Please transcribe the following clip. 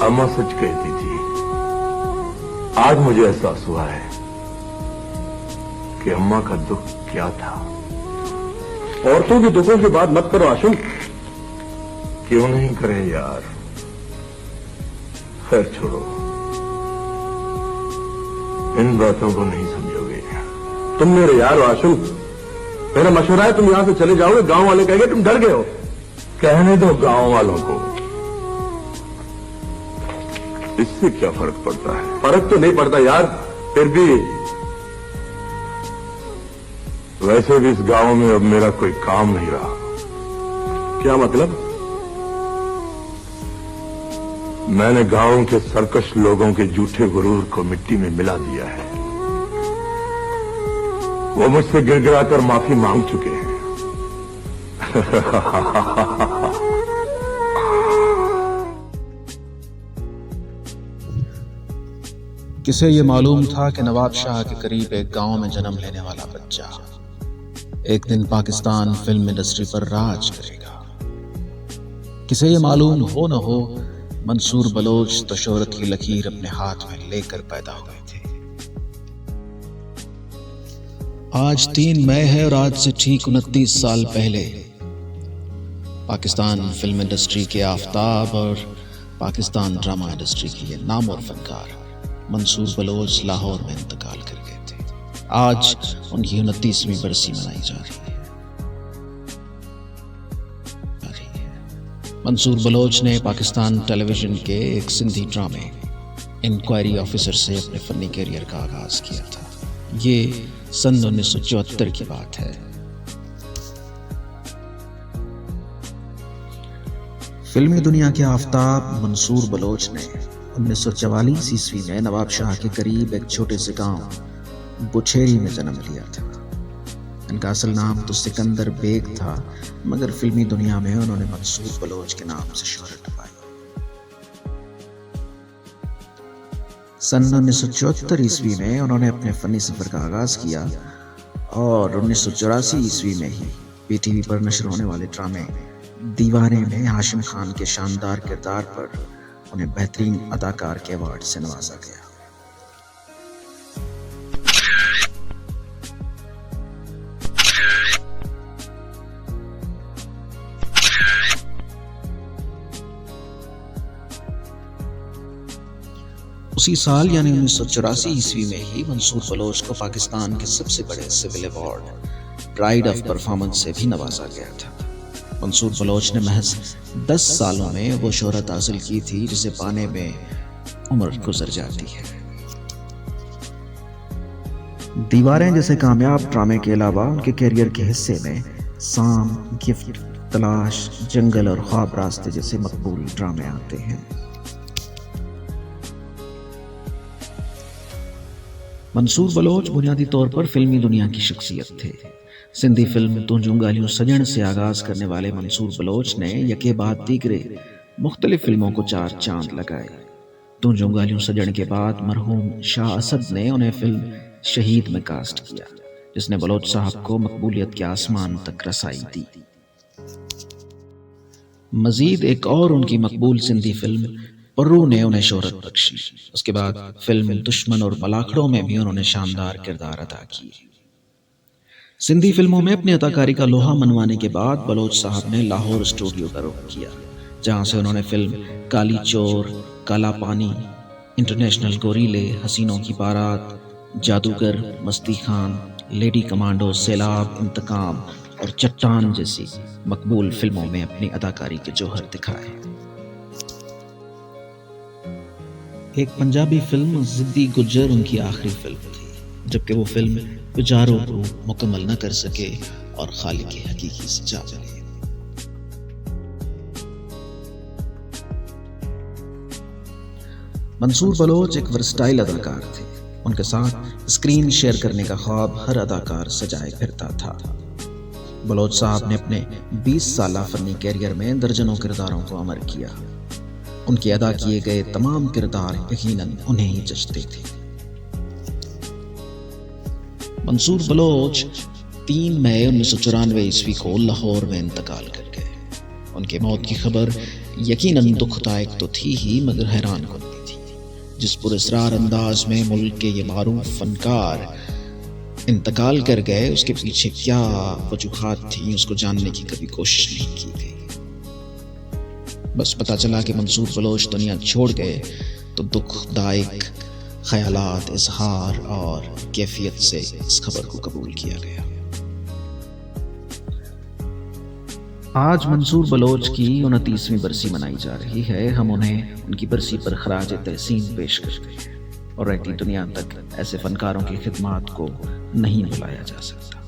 अम्मा सच कहती थी। आज मुझे एहसास हुआ है कि अम्मा का दुख क्या था। औरतों के दुखों की बात मत करो आशुम। क्यों नहीं करें यार। खैर छोड़ो, इन बातों को नहीं समझोगे। तुम मेरे यार हो आशुम। मेरा मशवरा है तुम यहां से चले जाओगे। गांव वाले कहेंगे तुम डर गए हो। कहने दो गांव वालों को, इससे क्या फर्क पड़ता है। फर्क तो नहीं पड़ता यार, फिर भी वैसे भी इस गांव में अब मेरा कोई काम नहीं रहा। क्या मतलब? मैंने गांव के सरकश लोगों के झूठे गुरूर को मिट्टी में मिला दिया है। वो मुझसे गिड़गिड़ाकर माफी मांग चुके हैं। किसे ये मालूम था कि नवाब शाह के करीब एक गांव में जन्म लेने वाला बच्चा एक दिन पाकिस्तान फिल्म इंडस्ट्री पर राज करेगा। किसे ये मालूम हो न हो, मंसूर बलोच तो शोहरत की लकीर अपने हाथ में लेकर पैदा हुए थे। आज 3 मई है और आज से ठीक 29 साल पहले पाकिस्तान फिल्म इंडस्ट्री के आफताब और पाकिस्तान ड्रामा इंडस्ट्री के ये नामवर फनकार मंसूर बलोच लाहौर में इंतकाल कर गए थे। आज उनकी 29वीं बरसी मनाई जा रही है। मंसूर बलोच ने पाकिस्तान टेलीविजन के एक सिंधी ड्रामे इंक्वायरी ऑफिसर से अपने फनी कैरियर का आगाज किया था। ये सन 1974 की बात है। फिल्मी दुनिया के आफताब मंसूर बलोच ने 1944 ईस्वी में नवाब शाह के करीब एक छोटे से गांव बुछेरी में जन्म लिया था। इनका असल नाम तो सिकंदर बेग था, मगर फिल्मी दुनिया में उन्होंने मंसूर बलोच के नाम से शोहरत पाई। सन 1974 ईस्वी में उन्होंने अपने फनी सफर का आगाज किया और 1984 ईस्वी में ही पीटीवी पर नशर होने वाले ड्रामे दीवाने में हाशिम खान के शानदार किरदार पर उन्हें बेहतरीन अदाकार के अवार्ड से नवाजा गया। उसी साल यानी 1984 ईस्वी में ही मंसूर बलोच को पाकिस्तान के सबसे बड़े civil award pride of performance से भी नवाजा गया था। मंसूर बलोच ने महज 10 सालों में वो शोहरत हासिल की थी जिसे पाने में उम्र गुजर जाती है। दीवारें जैसे कामयाब ड्रामे के अलावा उनके कैरियर के हिस्से में साम, गिफ्ट, तलाश, जंगल और ख्वाब रास्ते जैसे मकबूल ड्रामे आते हैं। मंसूर बलोच बुनियादी तौर पर फिल्मी दुनिया की शख्सियत थे। सिंधी फिल्म तुंजू गालियों सजन से आगाज करने वाले मंसूर बलोच ने यके बाद दीगरे मुख्तलिफ फिल्मों को 4 चांद लगाए। तुंजू गालियों सजन के बाद मरहूम शाह असद ने उन्हें फिल्म शहीद में कास्ट किया, जिसने बलोच साहब को मकबूलियत के आसमान तक रसाई दी। मजीद एक और उनकी मकबूल सिंधी फिल्म पर्रू ने उन्हें शोहरत बख्शी। उसके बाद फिल्म दुश्मन और मलाखड़ों में भी उन्होंने शानदार किरदार अदा किए। सिंधी फिल्मों में अपनी अदाकारी का लोहा मनवाने के बाद बलोच साहब ने लाहौर स्टूडियो का रुख किया, जहां से उन्होंने फिल्म काली चोर, काला पानी, इंटरनेशनल गोरीले, हसीनों की बारात, जादूगर, मस्ती खान, लेडी कमांडो, सैलाब, इंतकाम और चट्टान जैसी मकबूल फिल्मों में अपनी अदाकारी के जौहर दिखाए। एक पंजाबी फिल्म जिद्दी गुज्जर उनकी आखिरी फिल्म थी, जबकि वो फिल्म बेचारों को मुकम्मल न कर सके और खालिक की हकीकी से जा मिले। मंसूर बलोच एक वर्सटाइल अदाकार थे। उनके साथ स्क्रीन शेयर करने का ख्वाब हर अदाकार सजाए फिरता था। बलोच साहब ने अपने 20 साला फनी कैरियर में दर्जनों किरदारों को अमर किया। उनके अदा किए गए तमाम किरदार यकीनन उन्हें ही जचते थे। मंसूर बलोच 3 मई 1994 ईस्वी को लाहौर में इंतकाल कर गए। उनके मौत की खबर یقیناً دکھدائک تو تھی ہی مگر حیران کنندہ تھی۔ جس پراسرار انداز میں ملک کے یہ معروف فنکار انتقال کر گئے، اس کے پیچھے کیا وجوہات تھیں، اس کو جاننے کی کبھی کوشش نہیں کی گئی۔ بس پتہ چلا کہ منصور بلوچ دنیا چھوڑ گئے تو دکھ دائک خیالات، اظہار اور کیفیت سے اس خبر کو قبول کیا گیا۔ آج منصور بلوچ کی 29ویں برسی منائی جا رہی ہے۔ ہم انہیں ان کی برسی پر خراج تحسین پیش کرتے ہیں اور رہتی دنیا تک ایسے فنکاروں کی خدمات کو نہیں بھلایا جا سکتا۔